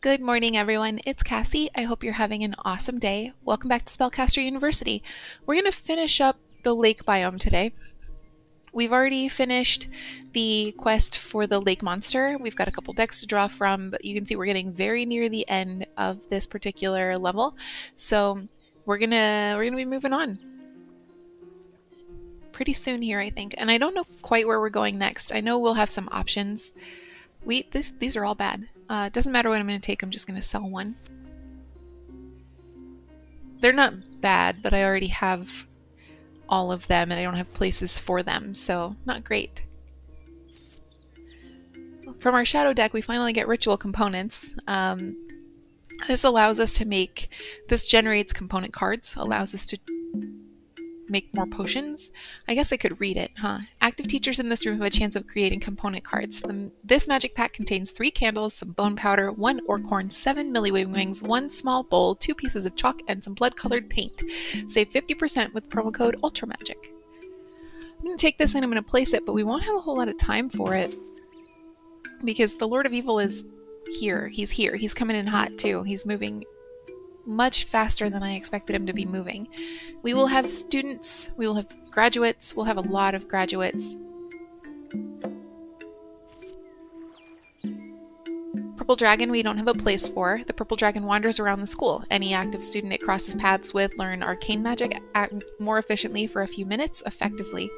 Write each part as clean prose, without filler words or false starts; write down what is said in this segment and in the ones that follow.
Good morning, everyone. It's Cassie. I hope you're having an awesome day. Welcome back to Spellcaster University. We're going to finish up the lake biome today. We've already finished the quest for the lake monster. We've got a couple decks to draw from, but you can see we're getting very near the end of this particular level. So we're gonna be moving on pretty soon here, I think. And I don't know quite where we're going next. I know we'll have some options. These are all bad. It doesn't matter what I'm going to take, I'm just going to sell one. They're not bad, but I already have all of them and I don't have places for them, so not great. From our shadow deck, we finally get ritual components. This allows us to make, this generates component cards, allows us to make more potions. I guess I could read it, huh? Active teachers in this room have a chance of creating component cards. This magic pack contains 3 candles, some bone powder, 1 orc horn, 7 millywing wings, 1 small bowl, 2 pieces of chalk, and some blood-colored paint. Save 50% with promo code ULTRAMAGIC. I'm going to take this and I'm going to place it, but we won't have a whole lot of time for it because the Lord of Evil is here. He's here. He's coming in hot too. He's moving much faster than I expected him to be moving. We will have students, we will have graduates, we'll have a lot of graduates. Purple Dragon we don't have a place for. The Purple Dragon wanders around the school. Any active student it crosses paths with learn arcane magic more efficiently for a few minutes, effectively.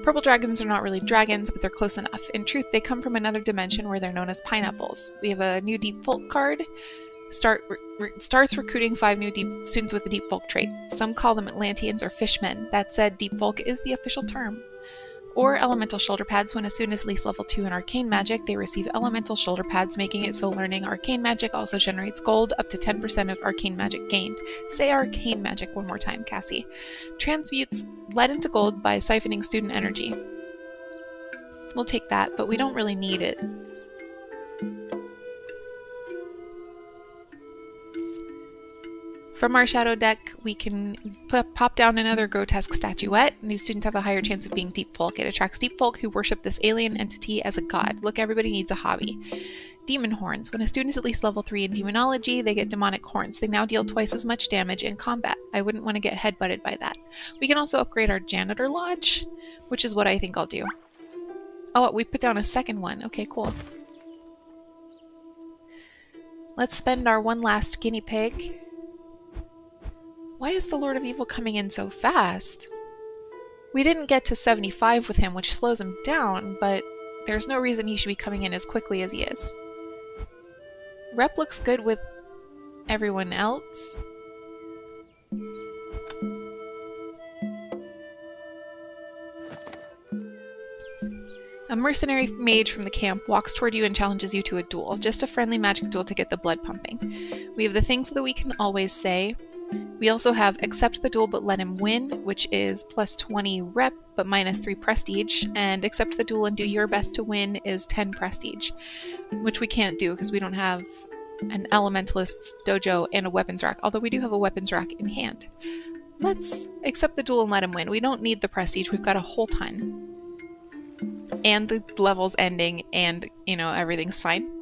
Purple Dragons are not really dragons, but they're close enough. In truth, they come from another dimension where they're known as pineapples. We have a new Deep Folk card. Starts recruiting 5 new students with the Deep Folk trait. Some call them Atlanteans or Fishmen. That said, Deep Folk is the official term. Or Elemental Shoulder Pads. When a student is at least level 2 in Arcane Magic, they receive Elemental Shoulder Pads, making it so learning Arcane Magic also generates gold, up to 10% of Arcane Magic gained. Say Arcane Magic one more time, Cassie. Transmutes lead into gold by siphoning student energy. We'll take that, but we don't really need it. From our shadow deck, we can pop down another grotesque statuette. New students have a higher chance of being Deep Folk. It attracts Deep Folk who worship this alien entity as a god. Look, everybody needs a hobby. Demon Horns. When a student is at least level 3 in Demonology, they get demonic horns. They now deal twice as much damage in combat. I wouldn't want to get headbutted by that. We can also upgrade our Janitor Lodge, which is what I think I'll do. Oh, we put down a second one. Okay, cool. Let's spend our one last guinea pig. Why is the Lord of Evil coming in so fast? We didn't get to 75 with him, which slows him down, but there's no reason he should be coming in as quickly as he is. Rep looks good with everyone else. A mercenary mage from the camp walks toward you and challenges you to a duel. Just a friendly magic duel to get the blood pumping. We have the things that we can always say. We also have accept the duel but let him win, which is plus 20 rep but minus 3 prestige, and accept the duel and do your best to win is 10 prestige, which we can't do because we don't have an elementalist's dojo and a weapons rack, although we do have a weapons rack in hand. Let's accept the duel and let him win. We don't need the prestige, we've got a whole ton. And the level's ending and, everything's fine.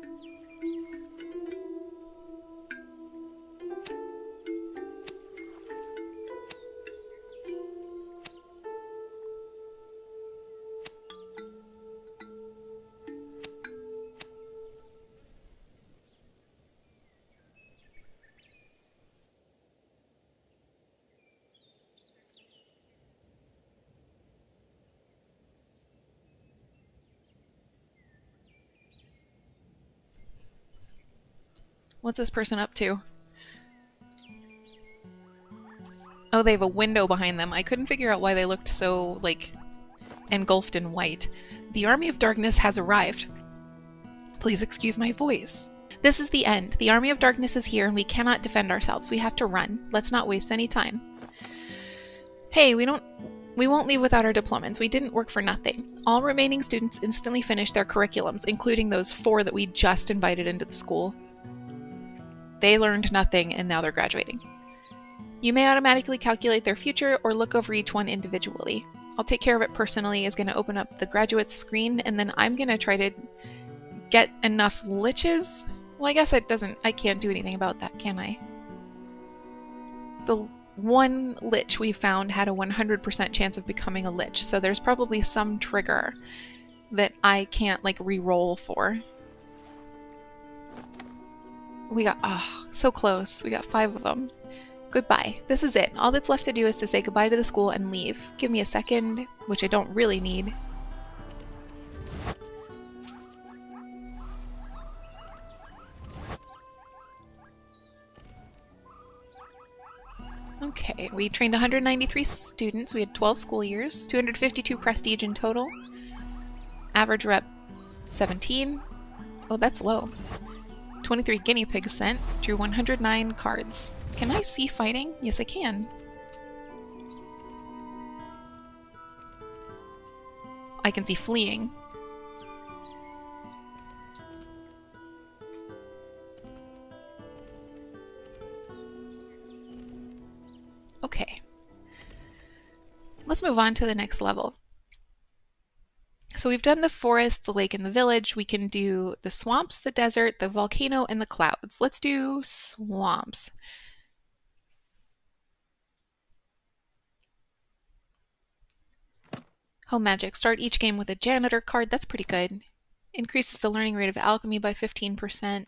What's this person up to? Oh, they have a window behind them. I couldn't figure out why they looked so, engulfed in white. The Army of Darkness has arrived. Please excuse my voice. This is the end. The Army of Darkness is here and we cannot defend ourselves. We have to run. Let's not waste any time. Hey, we won't leave without our diplomas. We didn't work for nothing. All remaining students instantly finished their curriculums, including those 4 that we just invited into the school. They learned nothing and now they're graduating. You may automatically calculate their future or look over each one individually. I'll take care of it personally. Is going to open up the graduates screen and then I'm going to try to get enough liches Well, I guess I can't do anything about that, can I? The one lich we found had a 100% chance of becoming a lich, so there's probably some trigger that I can't, like, re-roll for. We got, oh, so close. We got 5 of them. Goodbye. This is it. All that's left to do is to say goodbye to the school and leave. Give me a second, which I don't really need. Okay, we trained 193 students. We had 12 school years, 252 prestige in total. Average rep 17. Oh, that's low. 23 guinea pigs sent. Drew 109 cards. Can I see fighting? Yes, I can. I can see fleeing. Okay. Let's move on to the next level. So we've done the forest, the lake, and the village. We can do the swamps, the desert, the volcano, and the clouds. Let's do swamps. Home magic. Start each game with a janitor card. That's pretty good. Increases the learning rate of alchemy by 15%.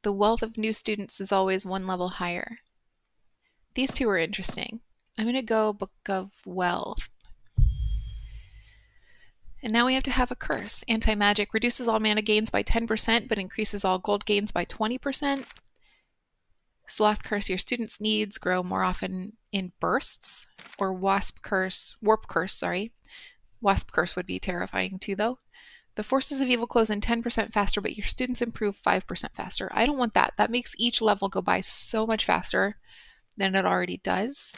The wealth of new students is always 1 level higher. These two are interesting. I'm going to go Book of Wealth. And now we have to have a curse. Anti-magic reduces all mana gains by 10%, but increases all gold gains by 20%. Sloth curse, your students' needs grow more often in bursts. Or warp curse, sorry. Wasp curse would be terrifying too, though. The forces of evil close in 10% faster, but your students improve 5% faster. I don't want that. That makes each level go by so much faster than it already does.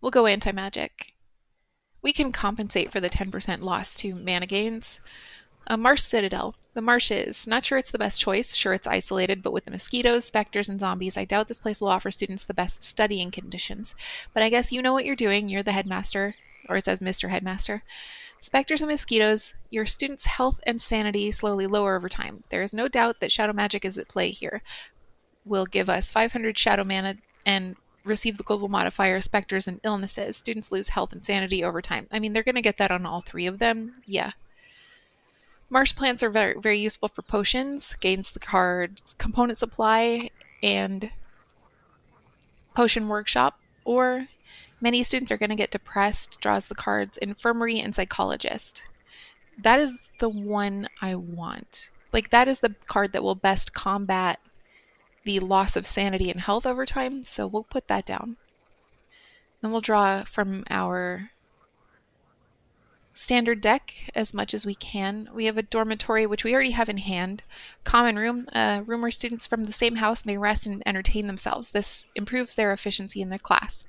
We'll go anti-magic. We can compensate for the 10% loss to mana gains. A Marsh Citadel. The marshes. Not sure it's the best choice. Sure, it's isolated, but with the mosquitoes, specters, and zombies, I doubt this place will offer students the best studying conditions. But I guess you know what you're doing. You're the headmaster. Or it says Mr. Headmaster. Specters and mosquitoes. Your students' health and sanity slowly lower over time. There is no doubt that shadow magic is at play here. Will give us 500 shadow mana and receive the global modifier specters and illnesses. Students lose health and sanity over time. I mean, they're going to get that on all 3 of them. Yeah. Marsh plants are very, very useful for potions. Gains the card component supply and potion workshop. Or many students are going to get depressed. Draws the cards infirmary and psychologist. That is the one I want. Like, that is the card that will best combat the loss of sanity and health over time, so we'll put that down. Then we'll draw from our standard deck as much as we can. We have a dormitory, which we already have in hand. Common room, a room where students from the same house may rest and entertain themselves. This improves their efficiency in the class.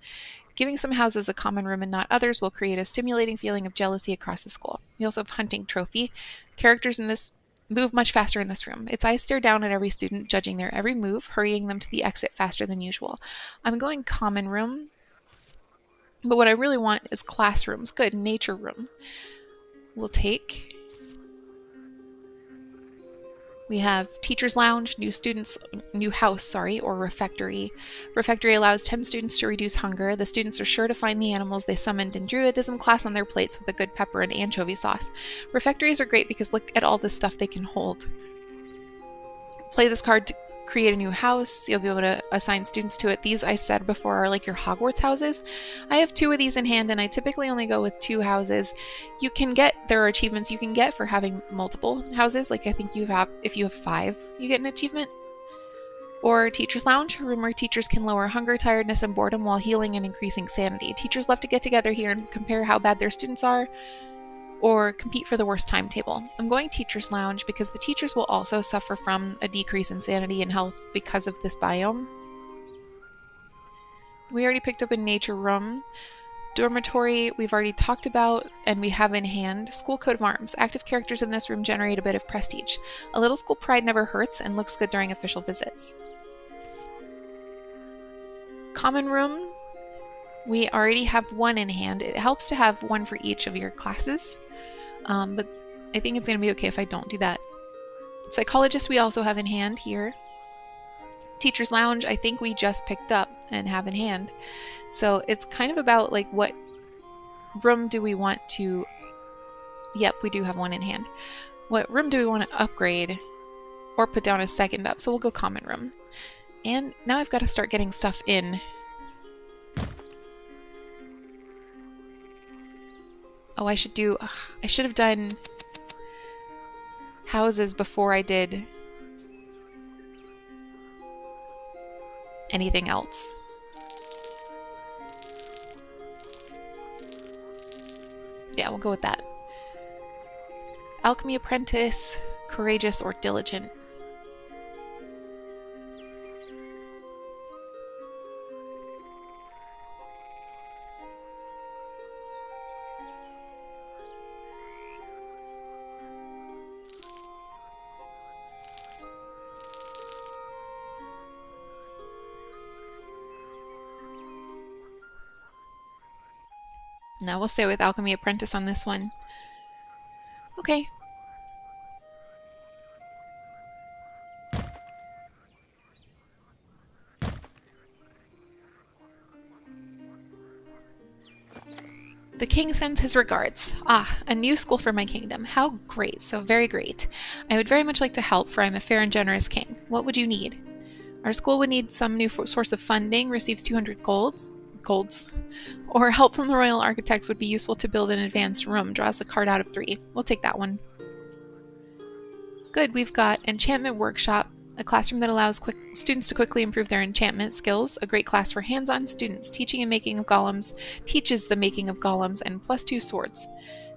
Giving some houses a common room and not others will create a stimulating feeling of jealousy across the school. We also have hunting trophy. Characters in this move much faster in this room. Its eyes stare down at every student, judging their every move, hurrying them to the exit faster than usual. I'm going common room, but what I really want is classrooms. Good, nature room. We'll take. We have teacher's lounge, new house, or refectory. Refectory allows 10 students to reduce hunger. The students are sure to find the animals they summoned in druidism class on their plates with a good pepper and anchovy sauce. Refectories are great because look at all the stuff they can hold. Play this card to create a new house. You'll be able to assign students to it. These, I said before, are like your Hogwarts houses. I have 2 of these in hand, and I typically only go with 2 houses. There are achievements you can get for having multiple houses. Like, I think if you have 5, you get an achievement. Or Teacher's Lounge, a room where teachers can lower hunger, tiredness, and boredom while healing and increasing sanity. Teachers love to get together here and compare how bad their students are, or compete for the worst timetable. I'm going Teacher's Lounge because the teachers will also suffer from a decrease in sanity and health because of this biome. We already picked up a nature room. Dormitory, we've already talked about, and we have in hand. School coat of arms. Active characters in this room generate a bit of prestige. A little school pride never hurts and looks good during official visits. Common room, we already have 1 in hand. It helps to have 1 for each of your classes. But I think it's going to be okay if I don't do that. Psychologist we also have in hand here. Teacher's Lounge, I think we just picked up and have in hand. So it's kind of about like what room do we want to... Yep, we do have one in hand. What room do we want to upgrade or put down as second up? So we'll go common room. And now I've got to start getting stuff in. Oh, I should have done houses before I did anything else. Yeah, we'll go with that. Alchemy apprentice, courageous or diligent. Now we'll stay with Alchemy Apprentice on this one. Okay. The king sends his regards. Ah, a new school for my kingdom. How great, so very great. I would very much like to help, for I am a fair and generous king. What would you need? Our school would need some new source of funding, receives 200 golds, or help from the royal architects would be useful to build an advanced room. Draws a card out of 3. We'll take that one. Good, we've got enchantment workshop, a classroom that allows students to quickly improve their enchantment skills, a great class for hands-on students, teaching and making of golems, teaches the making of golems, and +2 swords.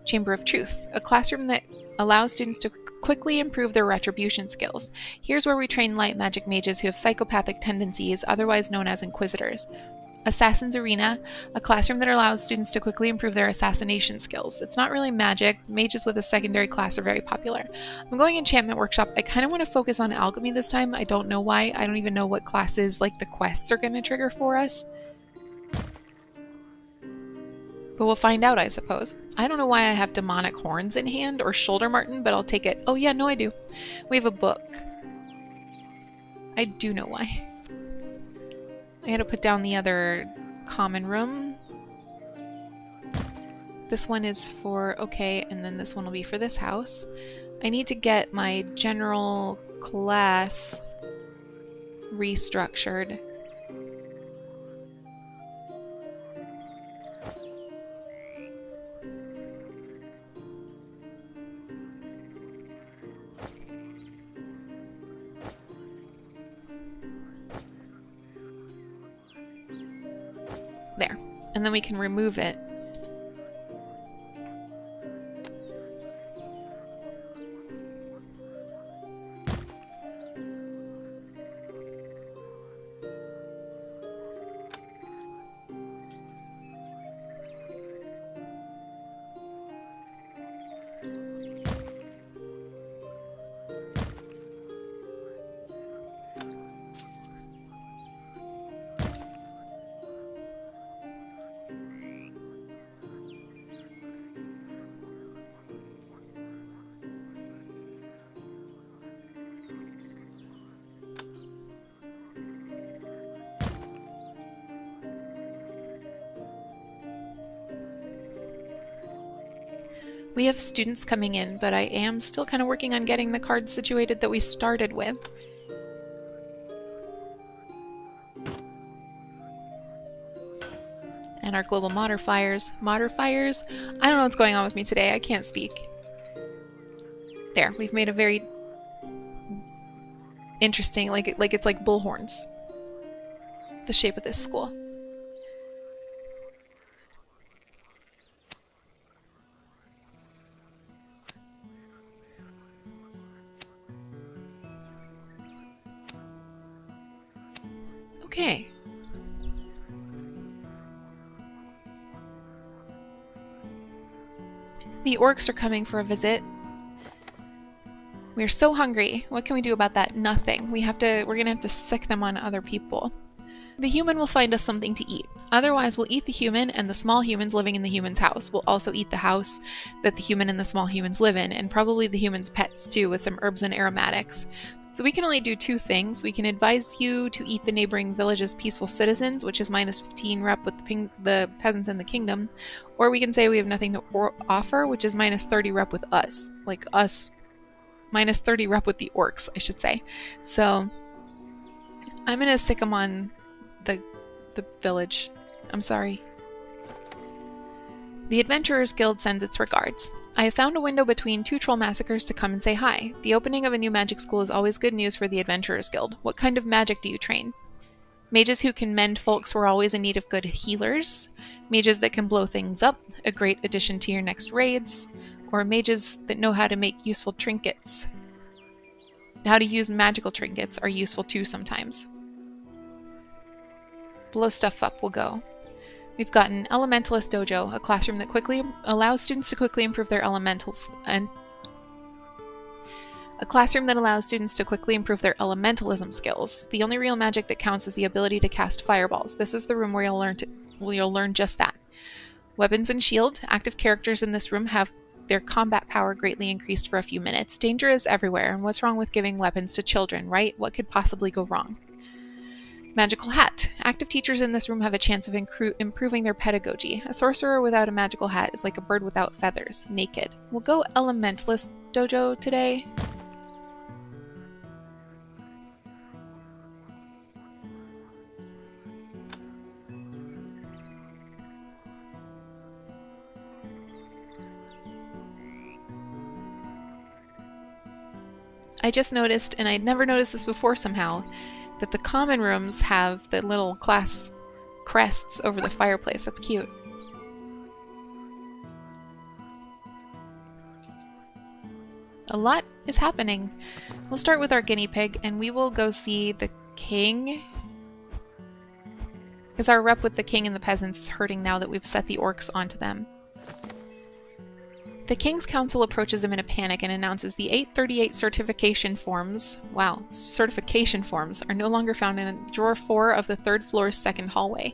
Chamber of Truth, a classroom that allows students to quickly improve their retribution skills. Here's where we train light magic mages who have psychopathic tendencies, otherwise known as inquisitors. Assassin's Arena, a classroom that allows students to quickly improve their assassination skills. It's not really magic. Mages with a secondary class are very popular. I'm going Enchantment Workshop. I kind of want to focus on alchemy this time. I don't know why. I don't even know what classes, like, the quests are going to trigger for us. But we'll find out, I suppose. I don't know why I have demonic horns in hand or shoulder marten, but I'll take it. Oh yeah, no I do. We have a book. I do know why. I gotta put down the other common room. This one is for, okay, and then this one will be for this house. I need to get my general class restructured. There. And then we can remove it. We have students coming in, but I am still kind of working on getting the cards situated that we started with. And our global modifiers. Modifiers? I don't know what's going on with me today. I can't speak. There, we've made a very interesting, like it's like bullhorns. The shape of this school. Okay. The orcs are coming for a visit. We're so hungry. What can we do about that? Nothing. We're gonna have to sick them on other people. The human will find us something to eat. Otherwise, we'll eat the human, and the small humans living in the human's house will also eat the house that the human and the small humans live in, and probably the human's pets too, with some herbs and aromatics. So we can only do two things. We can advise you to eat the neighboring village's peaceful citizens, which is minus 15 rep with the peasants in the kingdom, or we can say we have nothing to offer, which is minus 30 rep with us. Like us, minus 30 rep with the orcs, I should say. So I'm going to sick them on the village. I'm sorry. The Adventurers Guild sends its regards. I have found a window between two troll massacres to come and say hi. The opening of a new magic school is always good news for the Adventurers Guild. What kind of magic do you train? Mages who can mend folks who are always in need of good healers. Mages that can blow things up, a great addition to your next raids. Or mages that know how to make useful trinkets. How to use magical trinkets are useful too sometimes. Blow stuff up will go. We've got an Elementalist Dojo, a classroom that quickly allows students to quickly improve their elementals, and a classroom that allows students to quickly improve their elementalism skills. The only real magic that counts is the ability to cast fireballs. This is the room where you'll learn just that. Weapons and shield. Active characters in this room have their combat power greatly increased for a few minutes. Danger is everywhere, and what's wrong with giving weapons to children, right? What could possibly go wrong? Magical hat. Active teachers in this room have a chance of improving their pedagogy. A sorcerer without a magical hat is like a bird without feathers, naked. We'll go Elementalist Dojo today. I just noticed, and I'd never noticed this before somehow, that the common rooms have the little class crests over the fireplace. That's cute. A lot is happening. We'll start with our guinea pig, and we will go see the king. Because our rep with the king and the peasants is hurting now that we've set the orcs onto them. The King's Council approaches him in a panic and announces the 838 certification forms, certification forms, are no longer found in drawer 4 of the 3rd floor's second hallway.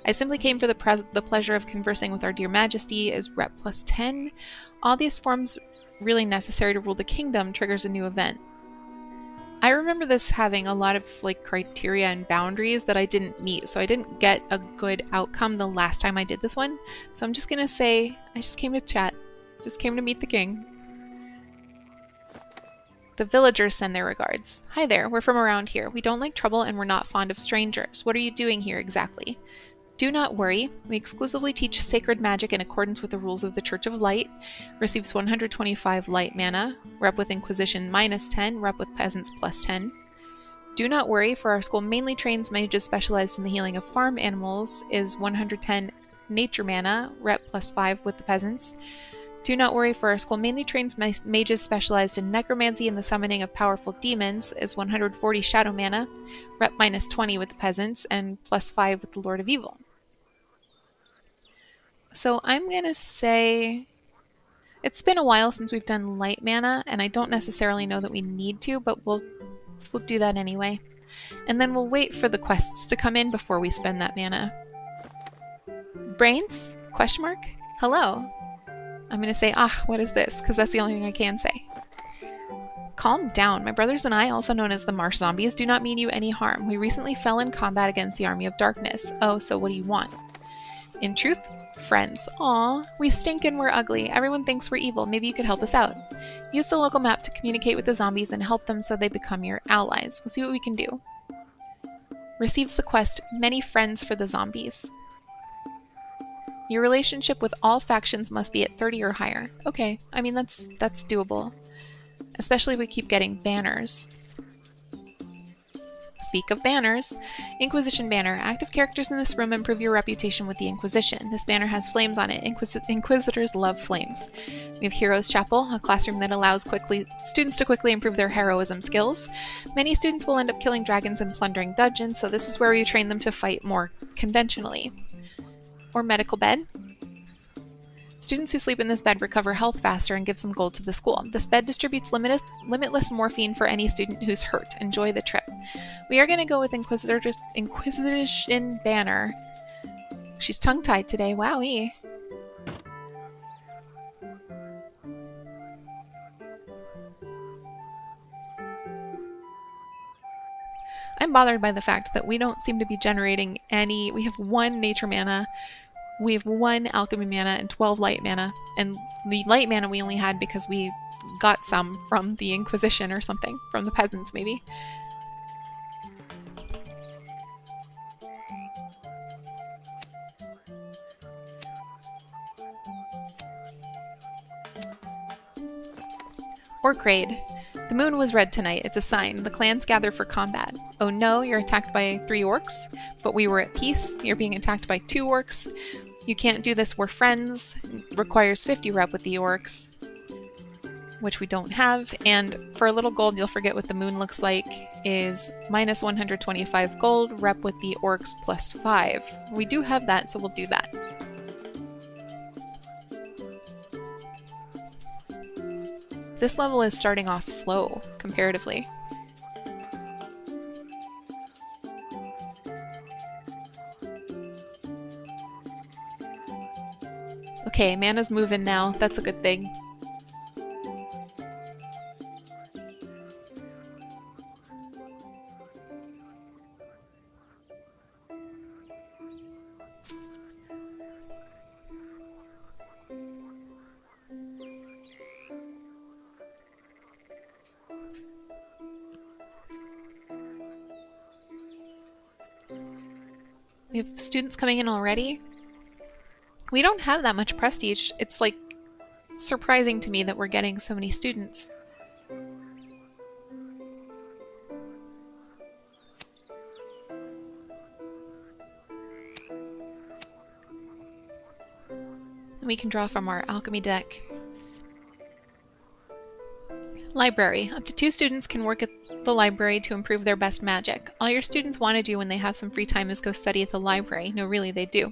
I simply came for the pleasure of conversing with our dear majesty as rep plus 10. All these forms really necessary to rule the kingdom triggers a new event. I remember this having a lot of criteria and boundaries that I didn't meet, so I didn't get a good outcome the last time I did this one. So I'm just gonna say, I just came to chat. Just came to meet the king. The villagers send their regards. Hi there, we're from around here. We don't like trouble and we're not fond of strangers. What are you doing here exactly? Do not worry. We exclusively teach sacred magic in accordance with the rules of the Church of Light. Receives 125 light mana. Rep with Inquisition minus 10. Rep with Peasants plus 10. Do not worry, for our school mainly trains mages specialized in the healing of farm animals. Is 110 nature mana. Rep plus 5 with the Peasants. Do not worry, for our school mainly trains mages specialized in necromancy and the summoning of powerful demons. Is 140 shadow mana, rep minus 20 with the peasants, and plus 5 with the Lord of Evil. So I'm gonna say it's been a while since we've done light mana, and I don't necessarily know that we need to, but we'll do that anyway. And then we'll wait for the quests to come in before we spend that mana. Brains? Question mark? Hello. I'm going to say, what is this? Because that's the only thing I can say. Calm down. My brothers and I, also known as the Marsh Zombies, do not mean you any harm. We recently fell in combat against the Army of Darkness. Oh, so what do you want? In truth, friends. Aw, we stink and we're ugly. Everyone thinks we're evil. Maybe you could help us out. Use the local map to communicate with the zombies and help them so they become your allies. We'll see what we can do. Receives the quest, Many Friends for the Zombies. Your relationship with all factions must be at 30 or higher. Okay, I mean that's doable. Especially if we keep getting banners. Speak of banners. Inquisition banner. Active characters in this room improve your reputation with the Inquisition. This banner has flames on it. Inquisitors love flames. We have Heroes Chapel, a classroom that allows students to quickly improve their heroism skills. Many students will end up killing dragons and plundering dungeons, so this is where you train them to fight more conventionally. Or medical bed. Students who sleep in this bed recover health faster and give some gold to the school. This bed distributes limitless morphine for any student who's hurt. Enjoy the trip. We are going to go with Inquisition Banner. She's tongue-tied today. Wowee. I'm bothered by the fact that we don't seem to be generating any. We have 1 nature mana, we have 1 alchemy mana, and 12 light mana. And the light mana we only had because we got some from the Inquisition or something. From the peasants, maybe. Orc raid. The moon was red tonight. It's a sign. The clans gather for combat. Oh no, you're attacked by 3 orcs, but we were at peace. You're being attacked by 2 orcs. You can't do this. We're friends. Requires 50 rep with the orcs, which we don't have. And for a little gold, you'll forget what the moon looks like, is minus 125 gold, rep with the orcs plus 5. We do have that, so we'll do that. This level is starting off slow, comparatively. Okay, mana's moving now. That's a good thing. We have students coming in already. We don't have that much prestige. It's like surprising to me that we're getting so many students. We can draw from our alchemy deck. Library. Up to 2 students can work at the library to improve their best magic. All your students want to do when they have some free time is go study at the library. No, really, they do.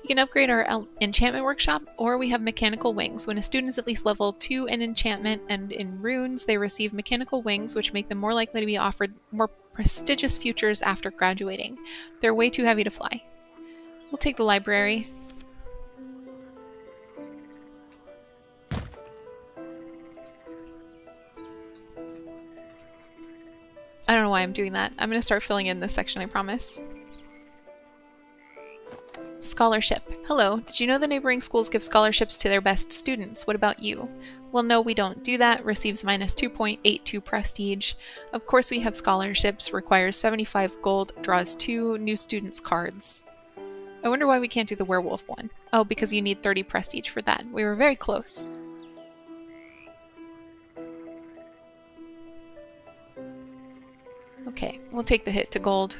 We can upgrade our enchantment workshop, or we have mechanical wings. When a student is at least level 2 in enchantment and in runes, they receive mechanical wings, which make them more likely to be offered more prestigious futures after graduating. They're way too heavy to fly. We'll take the library. I don't know why I'm doing that. I'm going to start filling in this section, I promise. Scholarship. Hello, did you know the neighboring schools give scholarships to their best students? What about you? Well, no, we don't do that. Receives minus 2.82 prestige. Of course we have scholarships. Requires 75 gold. Draws 2 new students cards. I wonder why we can't do the werewolf one. Oh, because you need 30 prestige for that. We were very close. Okay, we'll take the hit to gold.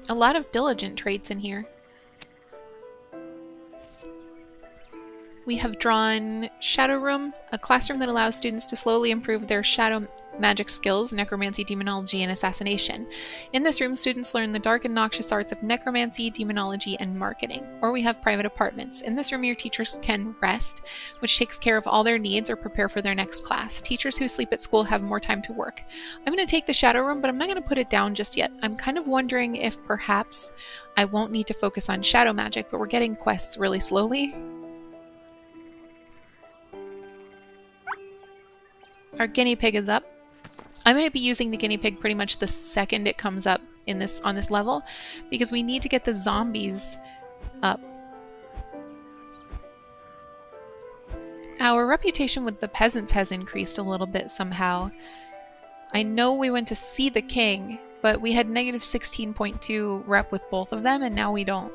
A lot of diligent traits in here. We have drawn Shadow Room, a classroom that allows students to slowly improve their shadow magic skills, necromancy, demonology, and assassination. In this room, students learn the dark and noxious arts of necromancy, demonology, and marketing. Or we have private apartments. In this room, your teachers can rest, which takes care of all their needs, or prepare for their next class. Teachers who sleep at school have more time to work. I'm going to take the Shadow Room, but I'm not going to put it down just yet. I'm kind of wondering if perhaps I won't need to focus on shadow magic, but we're getting quests really slowly. Our guinea pig is up. I'm going to be using the guinea pig pretty much the second it comes up in on this level, because we need to get the zombies up. Our reputation with the peasants has increased a little bit somehow. I know we went to see the king, but we had negative 16.2 rep with both of them, and now we don't.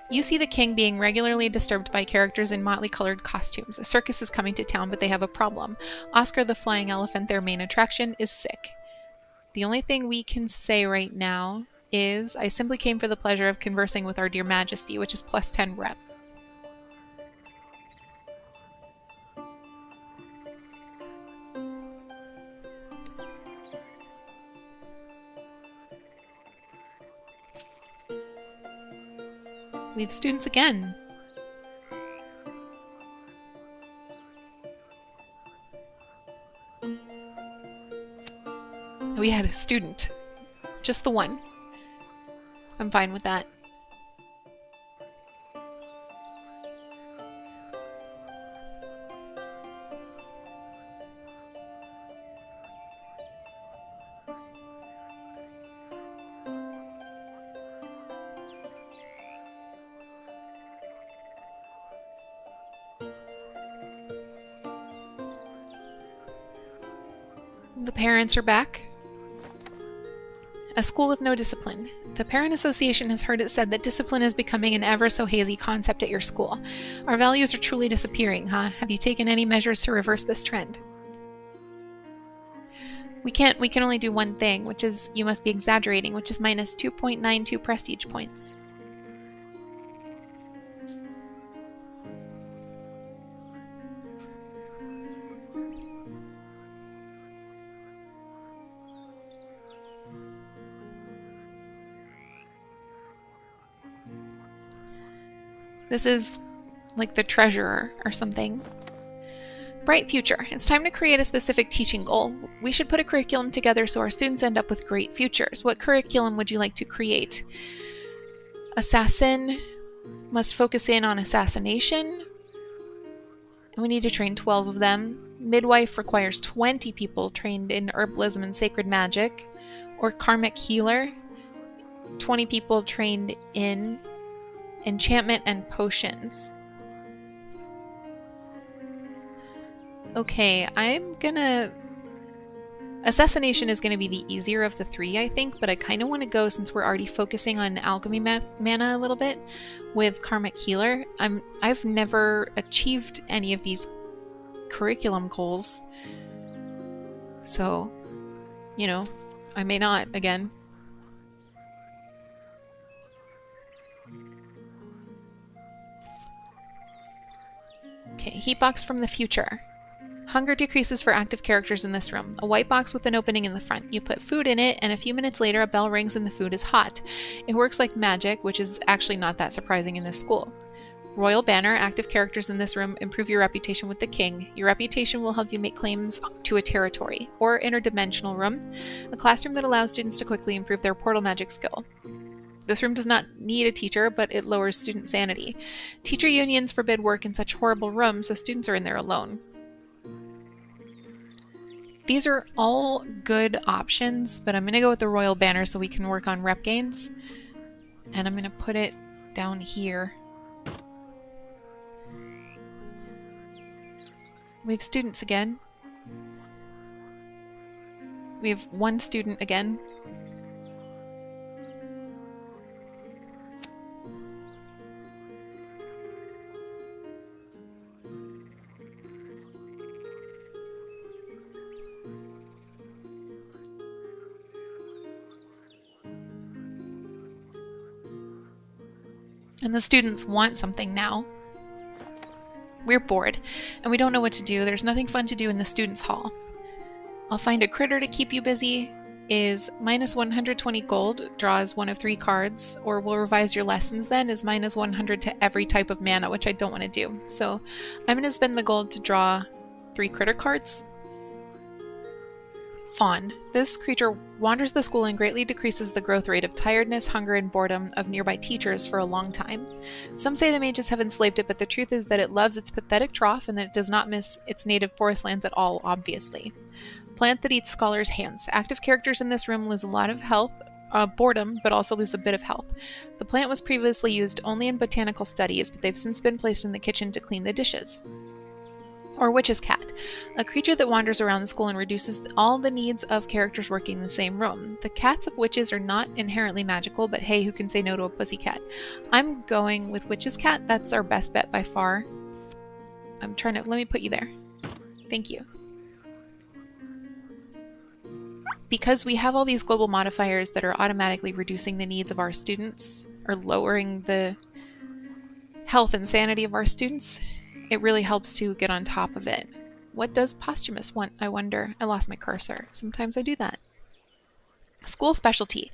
You see the king being regularly disturbed by characters in motley colored costumes. A circus is coming to town, but they have a problem. Oscar the flying elephant, their main attraction, is sick. The only thing we can say right now is I simply came for the pleasure of conversing with our dear Majesty, which is plus 10 rep. We have students again. We had a student. Just the one. I'm fine with that. The parents are back. A school with no discipline. The Parent Association has heard it said that discipline is becoming an ever so hazy concept at your school. Our values are truly disappearing, huh? Have you taken any measures to reverse this trend? We can only do one thing, which is you must be exaggerating, which is minus 2.92 prestige points. This is like the treasurer or something. Bright future. It's time to create a specific teaching goal. We should put a curriculum together so our students end up with great futures. What curriculum would you like to create? Assassin must focus in on assassination. And we need to train 12 of them. Midwife requires 20 people trained in herbalism and sacred magic. Or karmic healer, 20 people trained in enchantment and potions. Okay, Assassination is gonna be the easier of the three, I think, but I kind of want to go, since we're already focusing on alchemy mana a little bit, with karmic healer. I've never achieved any of these curriculum goals, so, you know, I may not again. Okay, heat box from the future. Hunger decreases for active characters in this room. A white box with an opening in the front. You put food in it, and a few minutes later a bell rings and the food is hot. It works like magic, which is actually not that surprising in this school. Royal banner. Active characters in this room improve your reputation with the king. Your reputation will help you make claims to a territory. Or interdimensional room. A classroom that allows students to quickly improve their portal magic skill. This room does not need a teacher, but it lowers student sanity. Teacher unions forbid work in such horrible rooms, so students are in there alone. These are all good options, but I'm going to go with the Royal Banner so we can work on rep gains. And I'm going to put it down here. We have students again. We have one student again. And the students want something now. We're bored, and we don't know what to do. There's nothing fun to do in the students' hall. I'll find a critter to keep you busy. Is minus 120 gold, draws one of 3 cards, or we'll revise your lessons then, is minus 100 to every type of mana, which I don't want to do. So I'm going to spend the gold to draw 3 critter cards. Fawn. This creature wanders the school and greatly decreases the growth rate of tiredness, hunger, and boredom of nearby teachers for a long time. Some say the mages have enslaved it, but the truth is that it loves its pathetic trough and that it does not miss its native forest lands at all, obviously. Plant that eats scholars' hands. Active characters in this room lose a lot of health, boredom, but also lose a bit of health. The plant was previously used only in botanical studies, but they've since been placed in the kitchen to clean the dishes. Or Witch's Cat, a creature that wanders around the school and reduces all the needs of characters working in the same room. The cats of witches are not inherently magical, but hey, who can say no to a pussycat? I'm going with Witch's Cat. That's our best bet by far. Let me put you there. Thank you. Because we have all these global modifiers that are automatically reducing the needs of our students or lowering the health and sanity of our students, it really helps to get on top of it. What does posthumous want, I wonder? I lost my cursor. Sometimes I do that. School specialty.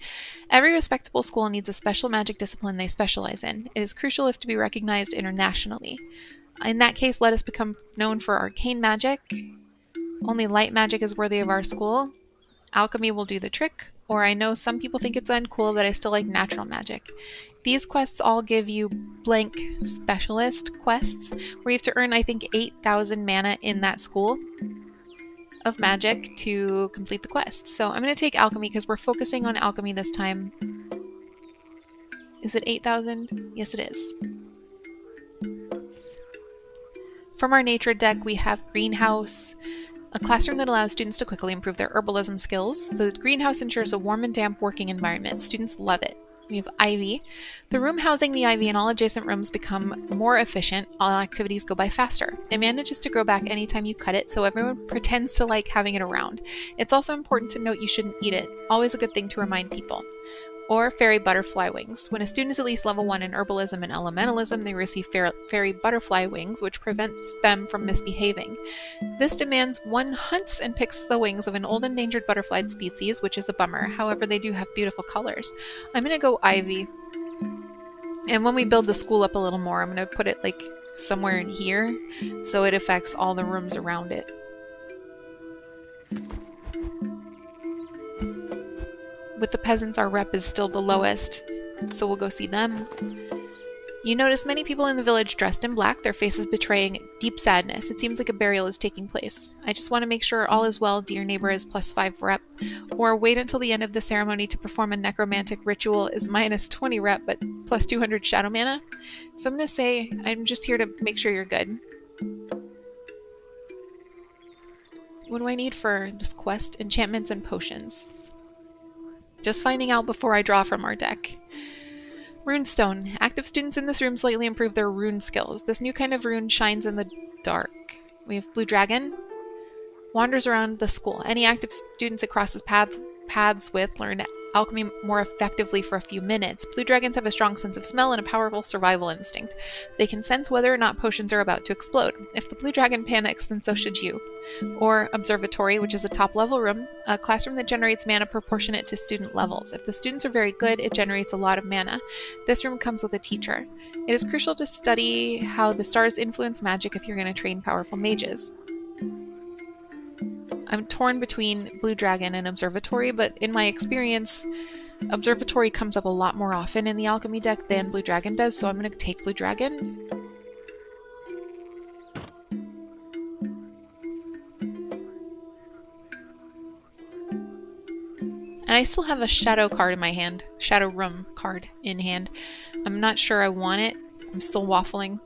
Every respectable school needs a special magic discipline they specialize in. It is crucial if to be recognized internationally. In that case, let us become known for arcane magic. Only light magic is worthy of our school. Alchemy will do the trick. Or I know some people think it's uncool, but I still like natural magic. These quests all give you blank specialist quests, where you have to earn, I think, 8,000 mana in that school of magic to complete the quest. So I'm going to take alchemy because we're focusing on alchemy this time. Is it 8,000? Yes, it is. From our nature deck, we have greenhouse, a classroom that allows students to quickly improve their herbalism skills. The greenhouse ensures a warm and damp working environment. Students love it. We have ivy. The room housing the ivy and all adjacent rooms become more efficient. All activities go by faster. It manages to grow back anytime you cut it, so everyone pretends to like having it around. It's also important to note you shouldn't eat it. Always a good thing to remind people. Or fairy butterfly wings. When a student is at least level 1 in herbalism and elementalism, they receive fairy butterfly wings, which prevents them from misbehaving. This demands one hunts and picks the wings of an old endangered butterfly species, which is a bummer. However, they do have beautiful colors. I'm going to go ivy. And when we build the school up a little more, I'm going to put it like somewhere in here so it affects all the rooms around it. With the peasants, our rep is still the lowest, so we'll go see them. You notice many people in the village dressed in black, their faces betraying deep sadness. It seems like a burial is taking place. I just want to make sure all is well, dear neighbor is +5 rep, or wait until the end of the ceremony to perform a necromantic ritual is -20 rep, but +200 shadow mana. So I'm going to say, I'm just here to make sure you're good. What do I need for this quest? Enchantments and potions. Just finding out before I draw from our deck. Runestone. Active students in this room slightly improve their rune skills. This new kind of rune shines in the dark. We have Blue Dragon. Wanders around the school. Any active students it crosses paths with learn alchemy more effectively for a few minutes. Blue dragons have a strong sense of smell and a powerful survival instinct. They can sense whether or not potions are about to explode. If the blue dragon panics, then so should you. Or Observatory, which is a top-level room, a classroom that generates mana proportionate to student levels. If the students are very good, it generates a lot of mana. This room comes with a teacher. It is crucial to study how the stars influence magic if you're going to train powerful mages. I'm torn between Blue Dragon and Observatory, but in my experience, Observatory comes up a lot more often in the alchemy deck than Blue Dragon does, so I'm going to take Blue Dragon. And I still have a Shadow card in my hand, Shadow Room card in hand. I'm not sure I want it. I'm still waffling.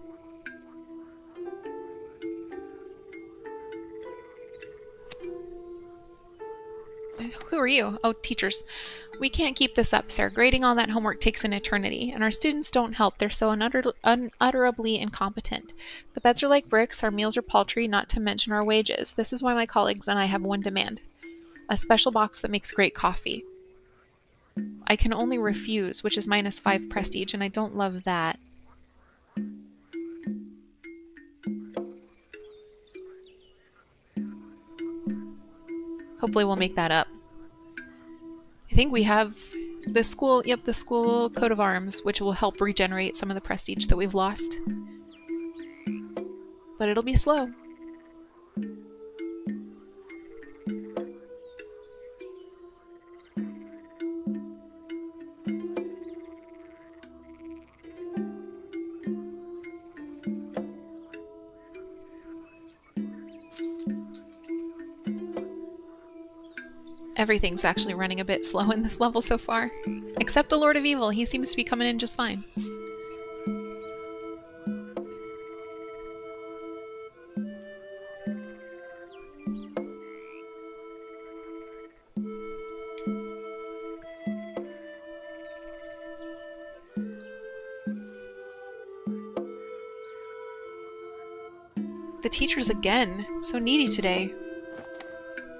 Who are you? Oh, teachers. We can't keep this up, sir. Grading all that homework takes an eternity, and our students don't help. They're so unutterably incompetent. The beds are like bricks, our meals are paltry, not to mention our wages. This is why my colleagues and I have one demand. A special box that makes great coffee. I can only refuse, which is -5 prestige, and I don't love that. Hopefully we'll make that up. I think we have the school, the school coat of arms, which will help regenerate some of the prestige that we've lost. But it'll be slow. Everything's actually running a bit slow in this level so far. Except the Lord of Evil, he seems to be coming in just fine. The teachers again, so needy today.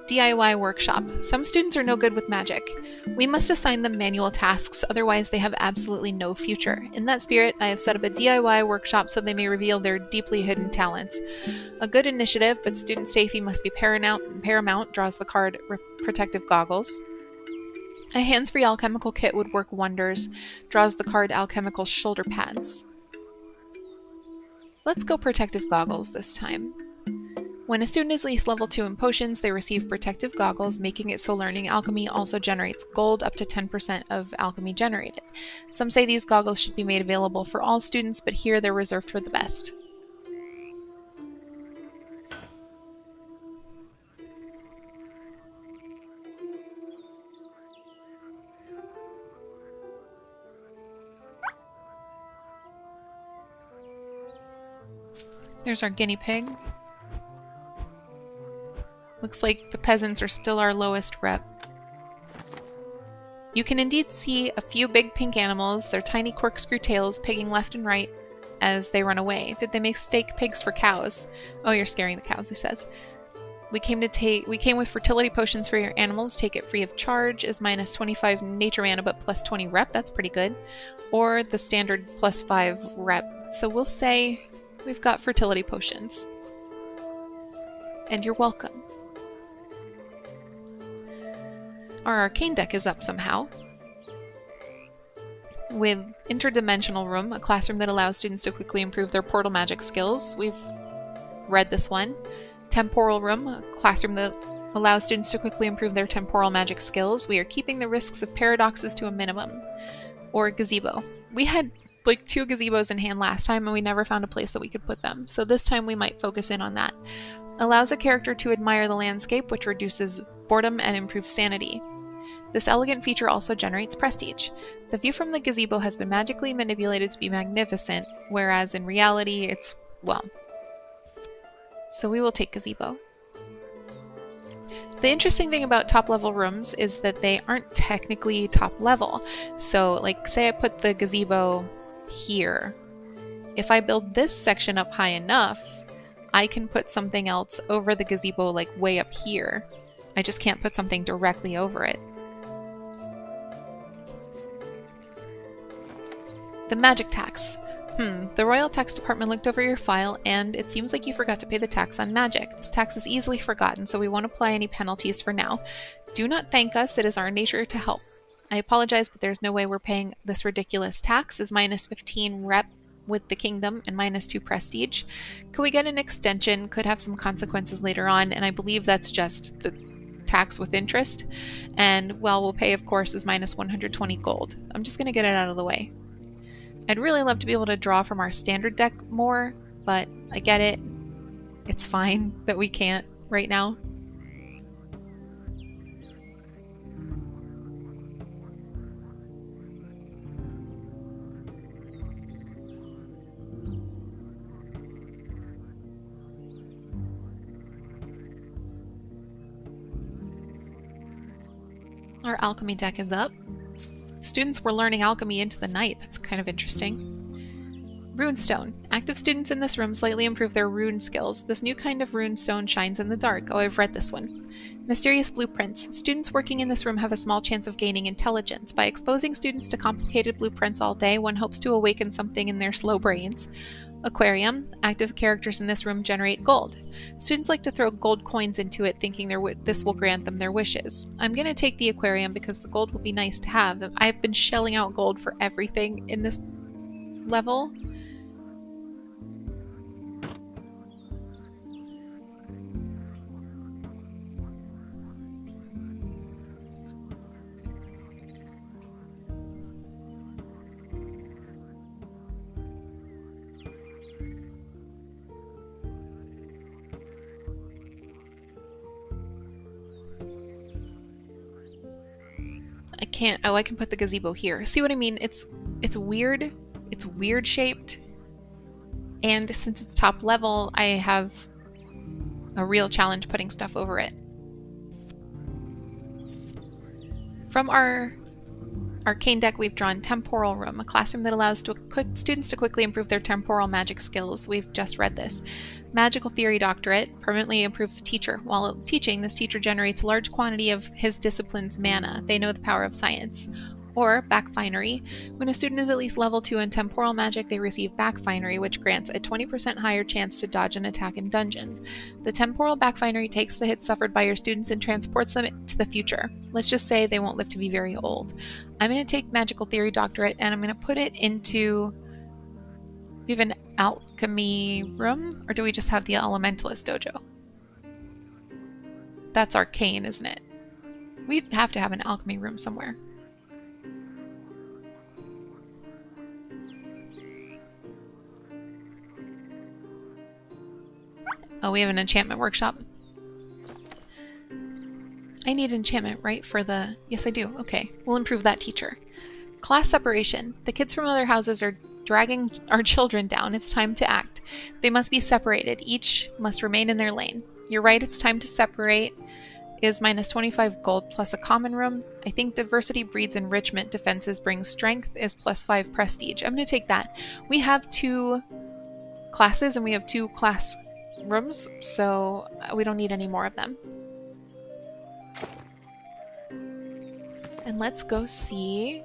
DIY workshop. Some students are no good with magic. We must assign them manual tasks, otherwise they have absolutely no future. In that spirit, I have set up a DIY workshop so they may reveal their deeply hidden talents. A good initiative, but student safety must be paramount, draws the card Protective Goggles. A hands-free alchemical kit would work wonders, draws the card Alchemical Shoulder Pads. Let's go Protective Goggles this time. When a student is at least level 2 in potions, they receive Protective Goggles, making it so learning alchemy also generates gold up to 10% of alchemy generated. Some say these goggles should be made available for all students, but here they're reserved for the best. There's our guinea pig. Looks like the peasants are still our lowest rep. You can indeed see a few big pink animals, their tiny corkscrew tails pegging left and right as they run away. Did they mistake pigs for cows? Oh, you're scaring the cows, he says. We came with fertility potions for your animals. Take it free of charge is minus 25 nature mana but plus 20 rep. That's pretty good. Or the standard plus 5 rep. So we'll say we've got fertility potions. And you're welcome. Our arcane deck is up somehow. With Interdimensional Room, a classroom that allows students to quickly improve their portal magic skills. We've read this one. Temporal Room, a classroom that allows students to quickly improve their temporal magic skills. We are keeping the risks of paradoxes to a minimum. Or Gazebo. We had like 2 gazebos in hand last time and we never found a place that we could put them. So this time we might focus in on that. Allows a character to admire the landscape, which reduces boredom and improves sanity. This elegant feature also generates prestige. The view from the gazebo has been magically manipulated to be magnificent, whereas in reality it's, well. So we will take gazebo. The interesting thing about top level rooms is that they aren't technically top level. So like say I put the gazebo here. If I build this section up high enough, I can put something else over the gazebo like way up here. I just can't put something directly over it. The magic tax. The Royal Tax Department looked over your file and it seems like you forgot to pay the tax on magic. This tax is easily forgotten, so we won't apply any penalties for now. Do not thank us, it is our nature to help. I apologize, but there's no way we're paying this ridiculous tax. Is minus 15 rep with the kingdom and minus 2 prestige. Could we get an extension? Could have some consequences later on, and I believe that's just the tax with interest. And well, we'll pay, of course, is minus 120 gold. I'm just going to get it out of the way. I'd really love to be able to draw from our standard deck more, but I get it. It's fine that we can't right now. Our alchemy deck is up. Students were learning alchemy into the night. That's kind of interesting. Runestone. Active students in this room slightly improve their rune skills. This new kind of runestone shines in the dark. Oh, I've read this one. Mysterious blueprints. Students working in this room have a small chance of gaining intelligence. By exposing students to complicated blueprints all day, one hopes to awaken something in their slow brains. Aquarium. Active characters in this room generate gold. Students like to throw gold coins into it, thinking this will grant them their wishes. I'm going to take the aquarium because the gold will be nice to have. I've been shelling out gold for everything in this level. I can't. Oh, I can put the gazebo here. See what I mean? It's weird. It's weird shaped. And since it's top level, I have a real challenge putting stuff over it. From our Arcane deck, we've drawn Temporal Room, a classroom that allows students to quickly improve their temporal magic skills. We've just read this. Magical Theory Doctorate permanently improves a teacher. While teaching, this teacher generates a large quantity of his discipline's mana. They know the power of science. Or Backfinery. When a student is at least level 2 in temporal magic, they receive Backfinery, which grants a 20% higher chance to dodge an attack in dungeons. The temporal Backfinery takes the hits suffered by your students and transports them to the future. Let's just say they won't live to be very old. I'm going to take Magical Theory Doctorate and I'm going to put it into... We have an alchemy room? Or do we just have the Elementalist dojo? That's arcane, isn't it? We have to have an alchemy room somewhere. Oh, we have an enchantment workshop. I need enchantment, right? For the... Yes, I do. Okay. We'll improve that teacher. Class separation. The kids from other houses are dragging our children down. It's time to act. They must be separated. Each must remain in their lane. You're right, it's time to separate. Is minus 25 gold plus a common room. I think diversity breeds enrichment. Defenses bring strength. Is plus 5 prestige. I'm going to take that. We have 2 classes and we have 2 class rooms, so we don't need any more of them. And let's go see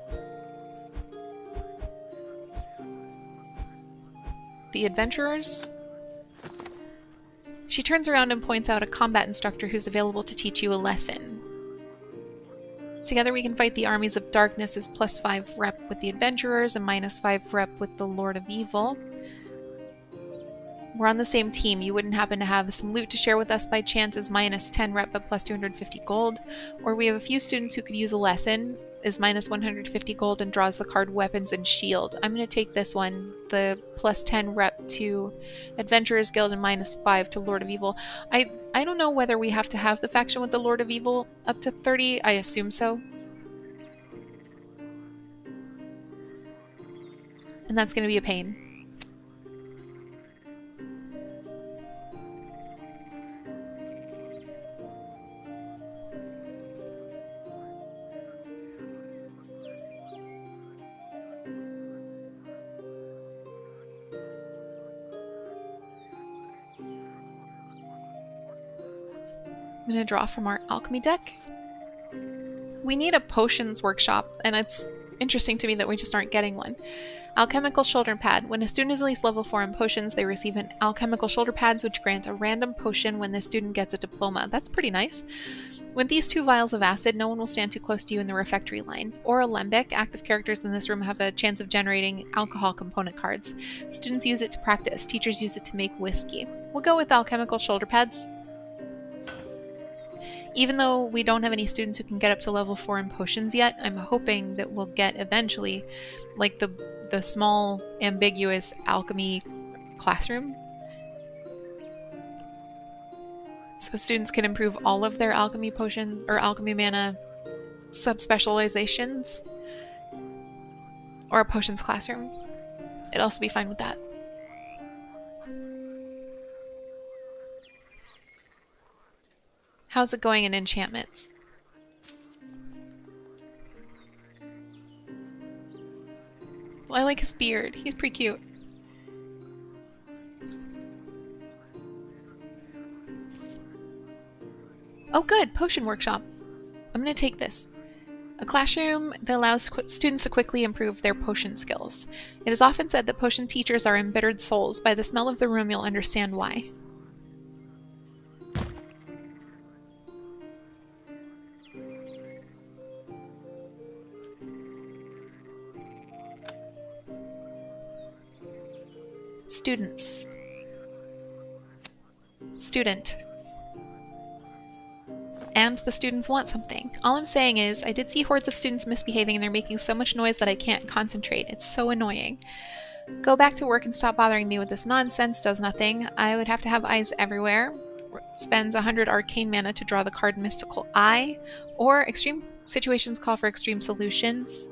the adventurers. She turns around and points out a combat instructor who's available to teach you a lesson. Together we can fight the armies of darkness. Is plus 5 rep with the adventurers and minus 5 rep with the Lord of Evil. We're on the same team. You wouldn't happen to have some loot to share with us by chance? Is minus 10 rep but plus 250 gold. Or we have a few students who could use a lesson. Is minus 150 gold and draws the card Weapons and Shield. I'm going to take this one. The plus 10 rep to Adventurers Guild and minus 5 to Lord of Evil. I don't know whether we have to have the faction with the Lord of Evil up to 30. I assume so. And that's going to be a pain. I'm going to draw from our alchemy deck. We need a potions workshop, and it's interesting to me that we just aren't getting one. Alchemical shoulder pad. When a student is at least level 4 in potions, they receive an alchemical shoulder pads, which grant a random potion when the student gets a diploma. That's pretty nice. With these 2 vials of acid, no one will stand too close to you in the refectory line. Or alembic. Active characters in this room have a chance of generating alcohol component cards. Students use it to practice. Teachers use it to make whiskey. We'll go with alchemical shoulder pads. Even though we don't have any students who can get up to level 4 in potions yet, I'm hoping that we'll get eventually, like the small, ambiguous alchemy classroom. So students can improve all of their alchemy potion or alchemy mana subspecializations. Or a potions classroom. It'd also be fine with that. How's it going in enchantments? Well, I like his beard. He's pretty cute. Oh good, potion workshop. I'm going to take this. A classroom that allows students to quickly improve their potion skills. It is often said that potion teachers are embittered souls. By the smell of the room, you'll understand why. Students. Student. And the students want something. All I'm saying is, I did see hordes of students misbehaving and they're making so much noise that I can't concentrate. It's so annoying. Go back to work and stop bothering me with this nonsense. Does nothing. I would have to have eyes everywhere. Spends 100 arcane mana to draw the card Mystical Eye. Or extreme situations call for extreme solutions.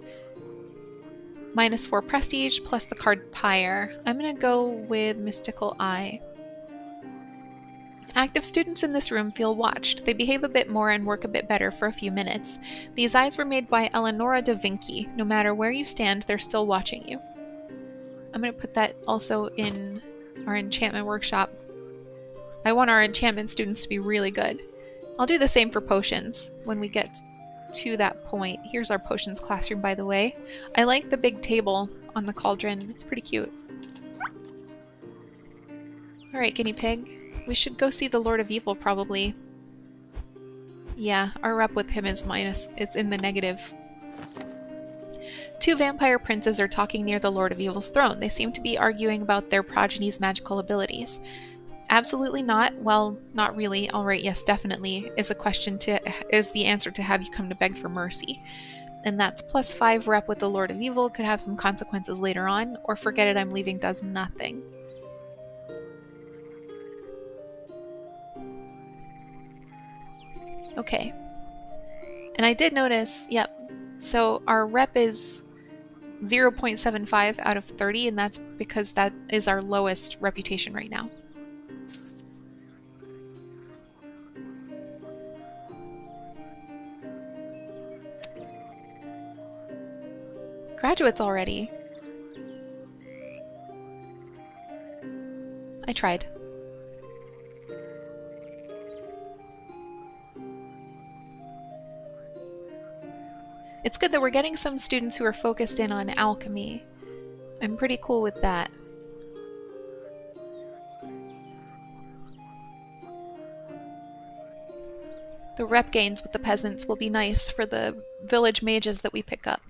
Minus 4 prestige plus the card Pyre. I'm going to go with Mystical Eye. Active students in this room feel watched. They behave a bit more and work a bit better for a few minutes. These eyes were made by Eleonora da Vinci. No matter where you stand, they're still watching you. I'm going to put that also in our enchantment workshop. I want our enchantment students to be really good. I'll do the same for potions when we get to that point. Here's our potions classroom, by the way. I like the big table on the cauldron. It's pretty cute. Alright, guinea pig. We should go see the Lord of Evil, probably. Yeah, our rep with him is minus. It's in the negative. Two vampire princes are talking near the Lord of Evil's throne. They seem to be arguing about their progeny's magical abilities. Absolutely not. Well, not really. Alright, yes, definitely is the answer to have you come to beg for mercy. And that's +5 rep with the Lord of Evil, could have some consequences later on, or forget it, I'm leaving does nothing. Okay. And I did notice, yep, so our rep is 0.75 out of 30, and that's because that is our lowest reputation right now. Graduates already. I tried. It's good that we're getting some students who are focused in on alchemy. I'm pretty cool with that. The rep gains with the peasants will be nice for the village mages that we pick up.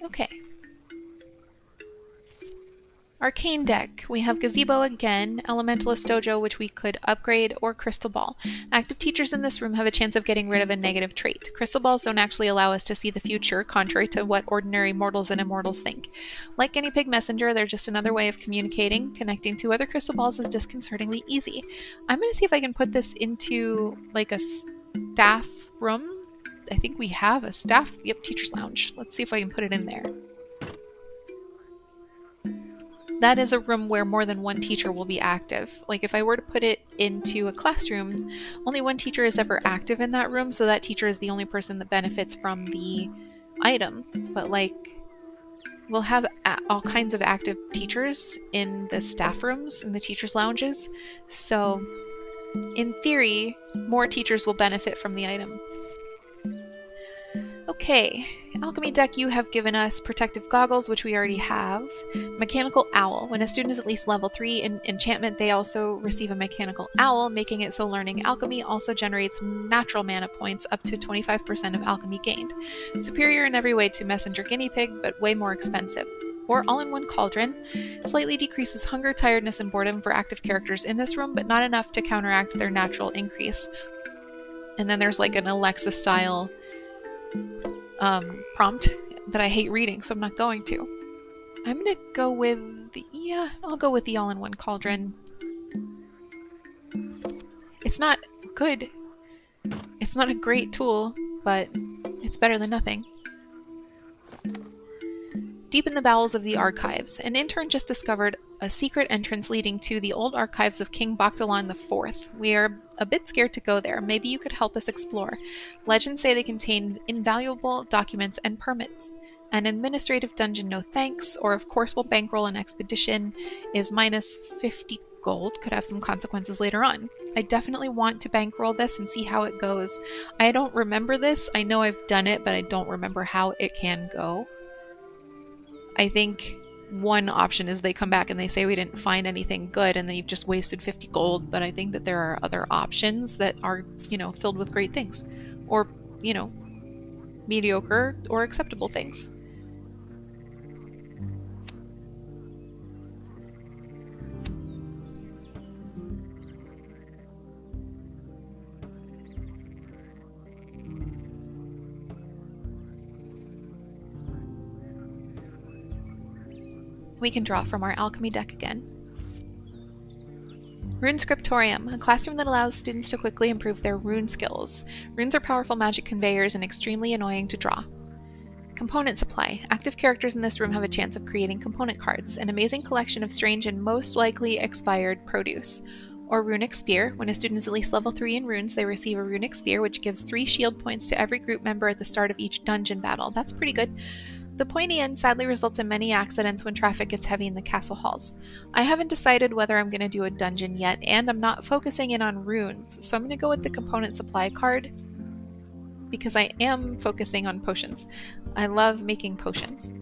Okay. Arcane deck. We have Gazebo again, Elementalist Dojo, which we could upgrade, or Crystal Ball. Active teachers in this room have a chance of getting rid of a negative trait. Crystal Balls don't actually allow us to see the future, contrary to what ordinary mortals and immortals think. Like Guinea Pig Messenger, they're just another way of communicating. Connecting to other crystal balls is disconcertingly easy. I'm going to see if I can put this into, like, a staff room. I think we have a staff, yep, teacher's lounge. Let's see if I can put it in there. That is a room where more than one teacher will be active. Like if I were to put it into a classroom, only one teacher is ever active in that room, so that teacher is the only person that benefits from the item. But like, we'll have all kinds of active teachers in the staff rooms, in the teachers' lounges, so in theory, more teachers will benefit from the item. Okay, Alchemy deck, you have given us Protective Goggles, which we already have. Mechanical Owl. When a student is at least level 3 in enchantment, they also receive a Mechanical Owl, making it so learning alchemy also generates natural mana points up to 25% of alchemy gained. Superior in every way to Messenger Guinea Pig, but way more expensive. Or All-in-One Cauldron. Slightly decreases hunger, tiredness, and boredom for active characters in this room, but not enough to counteract their natural increase. And then there's like an Alexa-style prompt that I hate reading, so I'm not going to. I'm gonna go with the, I'll go with the All-in-One Cauldron. It's not good. It's not a great tool, but it's better than nothing. Deep in the bowels of the archives, an intern just discovered a secret entrance leading to the old archives of King Bactalan IV. We are a bit scared to go there. Maybe you could help us explore. Legends say they contain invaluable documents and permits. An administrative dungeon, no thanks, or of course we'll bankroll an expedition, is minus 50 gold, could have some consequences later on. I definitely want to bankroll this and see how it goes. I don't remember this. I know I've done it, but I don't remember how it can go. I think one option is they come back and they say we didn't find anything good and then you've just wasted 50 gold, but I think that there are other options that are, you know, filled with great things. Or, you know, mediocre or acceptable things. We can draw from our alchemy deck again. Rune Scriptorium, a classroom that allows students to quickly improve their rune skills. Runes are powerful magic conveyors and extremely annoying to draw. Component supply. Active characters in this room have a chance of creating component cards, an amazing collection of strange and most likely expired produce. Or runic spear. When a student is at least level 3 in runes, they receive a runic spear, which gives 3 shield points to every group member at the start of each dungeon battle. That's pretty good. The pointy end sadly results in many accidents when traffic gets heavy in the castle halls. I haven't decided whether I'm going to do a dungeon yet, and I'm not focusing in on runes, so I'm going to go with the component supply card because I am focusing on potions. I love making potions.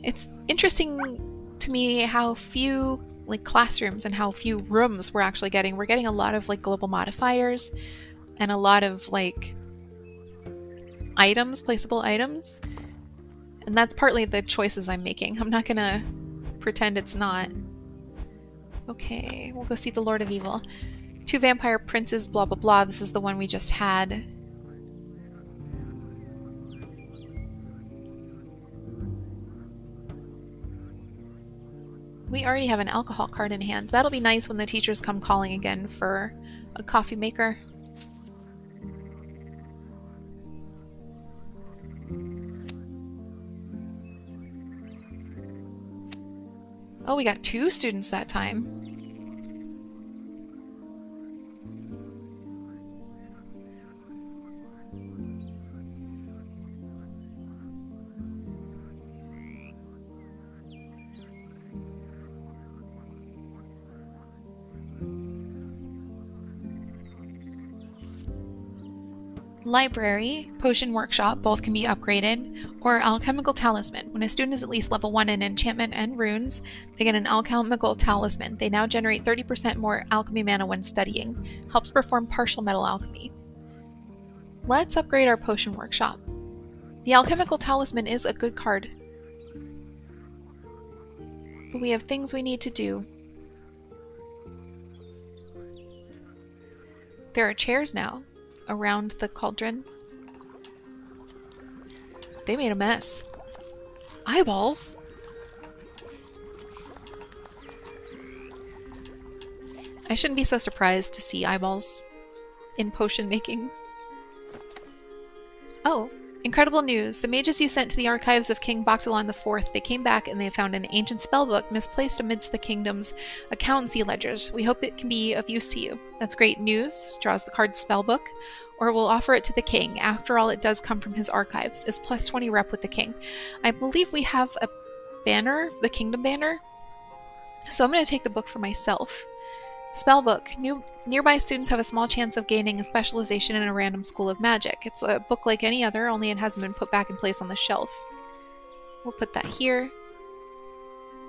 It's interesting to me how few classrooms and how few rooms we're actually getting. We're getting a lot of global modifiers and a lot of items, placeable items. And that's partly the choices I'm making. I'm not gonna pretend it's not. Okay, we'll go see the Lord of Evil. 2 vampire princes, blah blah blah. This is the one we just had. We already have an alcohol card in hand. That'll be nice when the teachers come calling again for a coffee maker. Oh, we got 2 students that time. Library, Potion Workshop, both can be upgraded, or Alchemical Talisman. When a student is at least level 1 in enchantment and runes, they get an Alchemical Talisman. They now generate 30% more alchemy mana when studying. Helps perform partial metal alchemy. Let's upgrade our Potion Workshop. The Alchemical Talisman is a good card, but we have things we need to do. There are chairs now around the cauldron. They made a mess. Eyeballs? I shouldn't be so surprised to see eyeballs in potion making. Oh, incredible news. The mages you sent to the archives of King Bactalon IV, they came back and they found an ancient spellbook misplaced amidst the kingdom's accountancy ledgers. We hope it can be of use to you. That's great news. Draws the card spellbook. Or we'll offer it to the king. After all, it does come from his archives. Is plus 20 rep with the king. I believe we have a banner, the kingdom banner. So I'm going to take the book for myself. Spellbook. Nearby students have a small chance of gaining a specialization in a random school of magic. It's a book like any other, only it hasn't been put back in place on the shelf. We'll put that here.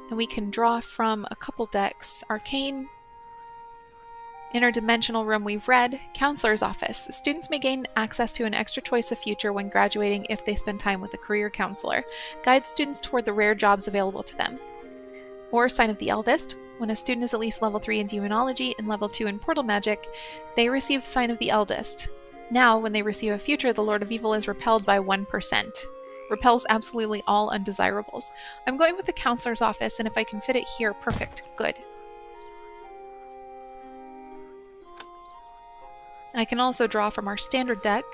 And we can draw from a couple decks. Arcane. Interdimensional room we've read. Counselor's office. Students may gain access to an extra choice of future when graduating if they spend time with a career counselor. Guide students toward the rare jobs available to them. Or Sign of the Eldest. When a student is at least level 3 in Demonology and level 2 in Portal Magic, they receive Sign of the Eldest. Now, when they receive a future, the Lord of Evil is repelled by 1%. Repels absolutely all undesirables. I'm going with the Counselor's office, and if I can fit it here, perfect. Good. I can also draw from our standard deck.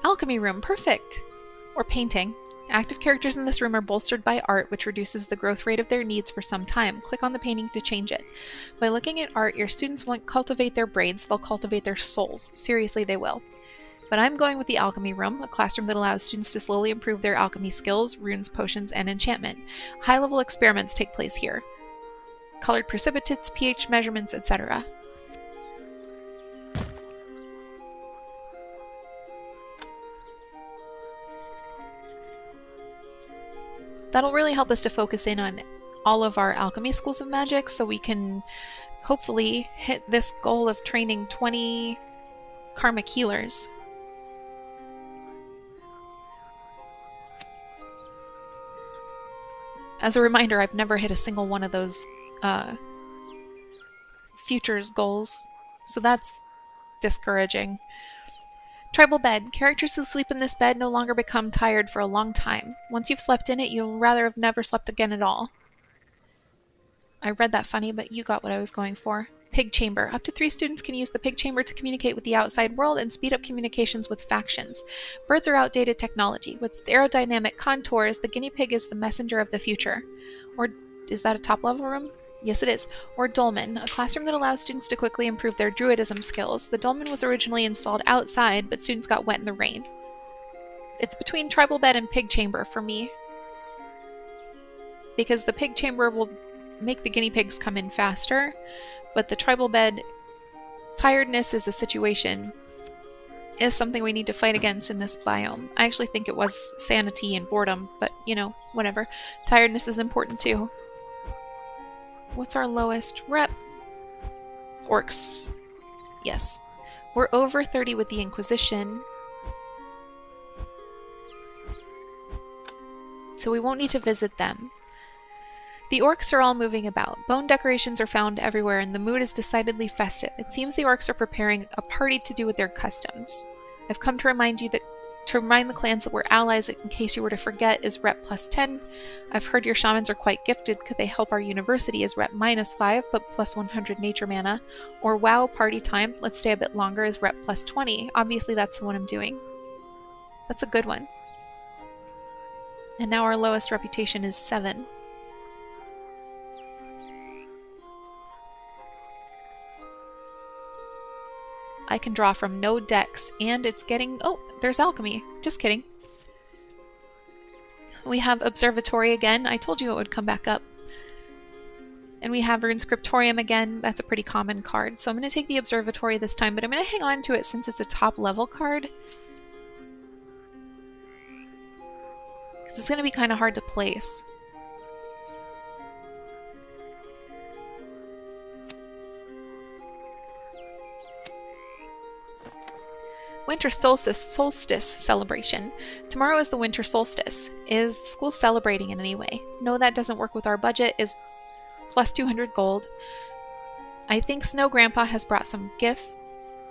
Alchemy room, perfect! Or painting. Active characters in this room are bolstered by art, which reduces the growth rate of their needs for some time. Click on the painting to change it. By looking at art, your students won't cultivate their brains, they'll cultivate their souls. Seriously, they will. But I'm going with the alchemy room, a classroom that allows students to slowly improve their alchemy skills, runes, potions, and enchantment. High-level experiments take place here. Colored precipitates, pH measurements, etc. That'll really help us to focus in on all of our alchemy schools of magic so we can hopefully hit this goal of training 20 karmic healers. As a reminder, I've never hit a single one of those futures goals, so that's discouraging. Tribal bed. Characters who sleep in this bed no longer become tired for a long time. Once you've slept in it, you'll rather have never slept again at all. I read that funny, but you got what I was going for. Pig chamber. Up to 3 students can use the pig chamber to communicate with the outside world and speed up communications with factions. Birds are outdated technology. With its aerodynamic contours, the guinea pig is the messenger of the future. Or is that a top-level room? Yes, it is. Or dolmen, a classroom that allows students to quickly improve their druidism skills. The dolmen was originally installed outside, but students got wet in the rain. It's between tribal bed and pig chamber for me, because the pig chamber will make the guinea pigs come in faster, but the tribal bed, tiredness is a situation, is something we need to fight against in this biome. I actually think it was sanity and boredom, but you know, whatever. Tiredness is important too. What's our lowest rep? Orcs. Yes. We're over 30 with the Inquisition, so we won't need to visit them. The orcs are all moving about. Bone decorations are found everywhere, and the mood is decidedly festive. It seems the orcs are preparing a party to do with their customs. I've come to remind the clans that we're allies, in case you were to forget, is rep plus 10. I've heard your shamans are quite gifted. Could they help our university is rep minus 5, but plus 100 nature mana. Or wow, party time, let's stay a bit longer, is rep plus 20. Obviously that's the one I'm doing. That's a good one. And now our lowest reputation is 7. I can draw from no decks, and it's getting... Oh, there's alchemy. Just kidding. We have Observatory again. I told you it would come back up. And we have Rune Scriptorium again. That's a pretty common card. So I'm going to take the Observatory this time, but I'm going to hang on to it since it's a top level card, because it's going to be kind of hard to place. Winter solstice celebration. Tomorrow is the winter solstice. Is the school celebrating in any way? No, that doesn't work with our budget. Is plus 200 gold. I think Snow Grandpa has brought some gifts.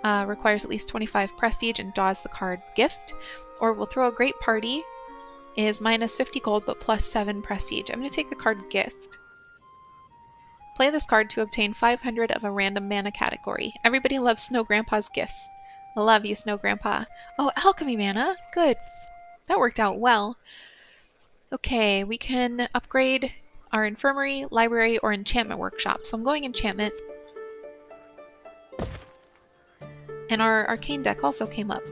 Requires at least 25 prestige and draws the card gift. Or we'll throw a great party. Is minus 50 gold but plus 7 prestige. I'm going to take the card gift. Play this card to obtain 500 of a random mana category. Everybody loves Snow Grandpa's gifts. I love you, Snow Grandpa. Oh, alchemy mana. Good. That worked out well. Okay, we can upgrade our infirmary, library, or enchantment workshop. So I'm going enchantment. And our arcane deck also came up.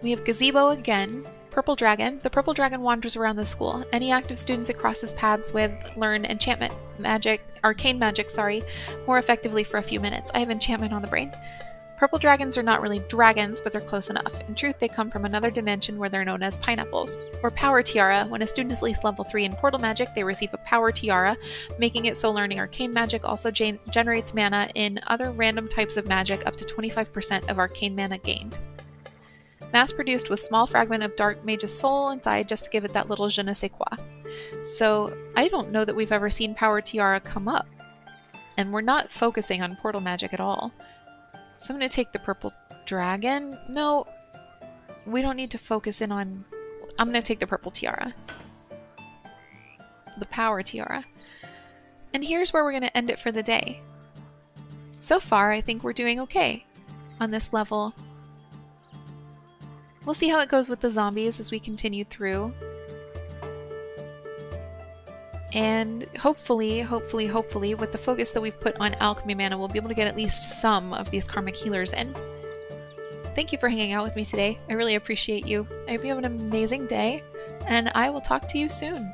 We have gazebo again. Purple dragon. The purple dragon wanders around the school. Any active students it crosses paths with learn enchantment arcane magic, more effectively for a few minutes. I have enchantment on the brain. Purple dragons are not really dragons, but they're close enough. In truth, they come from another dimension where they're known as pineapples. Or power tiara. When a student is at least level 3 in portal magic, they receive a power tiara, making it so learning arcane magic also generates mana in other random types of magic up to 25% of arcane mana gained. Mass-produced with small fragment of Dark Mage's soul inside just to give it that little je ne sais quoi. So I don't know that we've ever seen Power Tiara come up. And we're not focusing on portal magic at all. So I'm going to take the purple dragon. No, we don't need to focus in on... I'm going to take the purple tiara. The power tiara. And here's where we're going to end it for the day. So far, I think we're doing okay on this level. We'll see how it goes with the zombies as we continue through. And hopefully, with the focus that we've put on alchemy mana, we'll be able to get at least some of these karmic healers in. Thank you for hanging out with me today. I really appreciate you. I hope you have an amazing day, and I will talk to you soon.